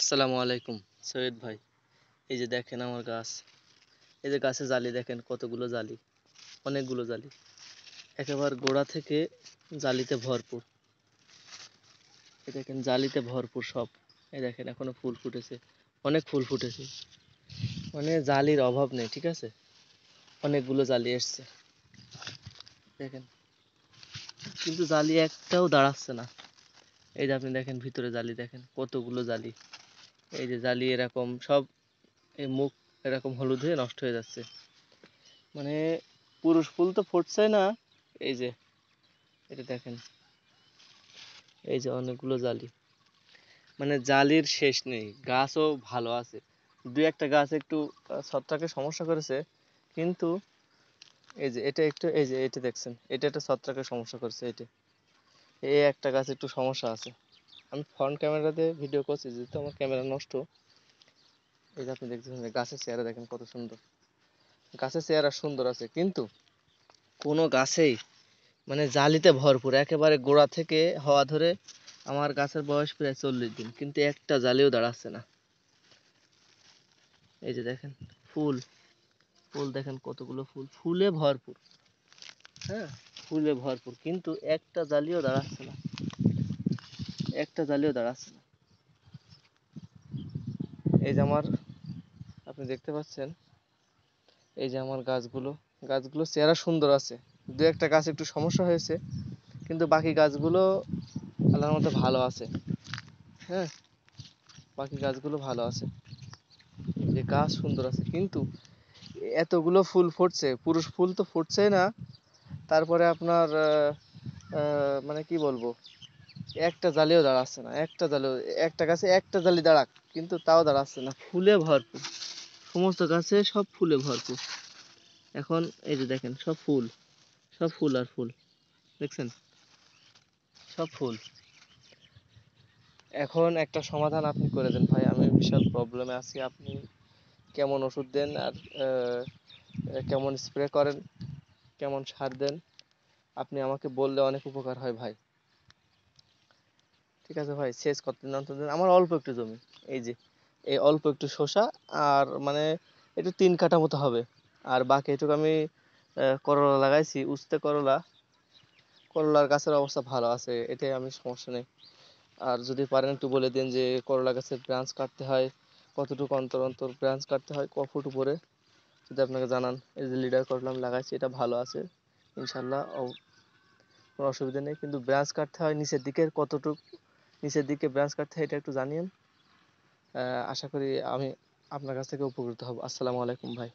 আসসালামু আলাইকুম সৈয়দ ভাই। এই যে দেখেন আমার গাছ, এই যে গাছে জালি দেখেন কতগুলো জালি, অনেকগুলো জালি, একেবারে গোড়া থেকে জালিতে ভরপুর। এই দেখেন জালিতে ভরপুর সব। এই দেখেন এখনো ফুল ফুটেছে, অনেক ফুল ফুটেছে, মানে জালির অভাব নেই, ঠিক আছে। অনেকগুলো জালি এসছে দেখেন, কিন্তু জালি একটাও দাঁড়াচ্ছে না। এই যে আপনি দেখেন ভিতরে জালি দেখেন কতগুলো জালি। এই যে জালি এরকম সব, এই মুখ এরকম হলুদ হয়ে নষ্ট হয়ে যাচ্ছে, মানে পুরুষ ফুল তো ফুটছে না। এই যে এটা দেখেন, এই যে অনেকগুলো জালি, মানে জালির শেষ নেই। গাছও ভালো আছে, দুই একটা গাছ একটু ছত্রাকের সমস্যা করেছে, কিন্তু এই যে এটা একটু, এই যে এটা দেখছেন, এটা একটা ছত্রাকের সমস্যা করেছে। এটা এই একটা গাছ একটু সমস্যা আছে। আমি ফ্রন্ট ক্যামেরাতে ভিডিও করছি যেহেতু আমার ক্যামেরা নষ্ট। এই যে আপনি দেখতেছেন যে গাছের চেহারা দেখেন কত সুন্দর, গাছের চেহারা সুন্দর আছে, কিন্তু কোনো গাছেই মানে জালিতে ভরপুর একেবারে গোড়া থেকে হওয়া ধরে। আমার গাছের বয়স প্রায় 40 দিন, কিন্তু একটা জালিও দাঁড়াচ্ছে না। এই যে দেখেন ফুল, ফুল দেখেন কতগুলো ফুল, ফুলে ভরপুর। হ্যাঁ, ফুলে ভরপুর, কিন্তু একটা জালিও দাঁড়াচ্ছে না, একটা জালিও দাঁড়াচ্ছে না। এই যে আমার, আপনি দেখতে পাচ্ছেন, এই যে আমার গাছগুলো, গাছগুলো চেহারা সুন্দর আছে, দু একটা গাছ একটু সমস্যা হয়েছে, কিন্তু বাকি গাছগুলো আল্লাহর মতো ভালো আছে। হ্যাঁ, বাকি গাছগুলো ভালো আছে, যে গাছ সুন্দর আছে, কিন্তু এতগুলো ফুল ফুটছে, পুরুষ ফুল তো ফুটছেই না। তারপরে আপনার মানে কি বলবো, একটা জালিও দাঁড়াচ্ছে না, একটা জালিও, একটা গাছে একটা জালি দাঁড়াক, কিন্তু তাও দাঁড়াচ্ছে না, ফুলে ভরপুর, সমস্ত গাছে সব ফুলে ভরপুর। এখন এই যে দেখেন সব ফুল, সব ফুল আর ফুল, দেখছেন, সব ফুল। এখন একটা সমাধান আপনি করে দেন ভাই, আমি বিশাল প্রবলেমে আছি। আপনি কেমন ওষুধ দেন, আর আহ, কেমন স্প্রে করেন, কেমন সার দেন, আপনি আমাকে বললে অনেক উপকার হয় ভাই। ঠিক আছে ভাই, সেচ কতদিন অন্তর দেন? আমার অল্প একটু জমি, এই যে এই অল্প একটু শসা, আর মানে একটু 3 কাঠা মতো হবে, আর বাকি এটুকু আমি করলা লাগাইছি, উস্তে করলা। করলার গাছের অবস্থা ভালো আছে, এতে আমি সমস্যা নেই। আর যদি পারেন একটু বলে দিন যে করলা গাছের ব্রাঞ্চ কাটতে হয় কতটুকু অন্তর অন্তর, ব্রাঞ্চ কাটতে হয় ক ফুট উপরে, যদি আপনাকে জানান। এই যে লিডার করলাম লাগাইছি, এটা ভালো আছে ইনশাল্লাহ, কোনো অসুবিধা নেই, কিন্তু ব্রাঞ্চ কাটতে হয় নিচের দিকের কতটুকু, নিচের দিকে ব্রাঞ্চ কাটতে হয় এটা একটু জানিয়েন। আশা করি আমি আপনার কাছ থেকে উপকৃত হব। আসসালামু আলাইকুম ভাই।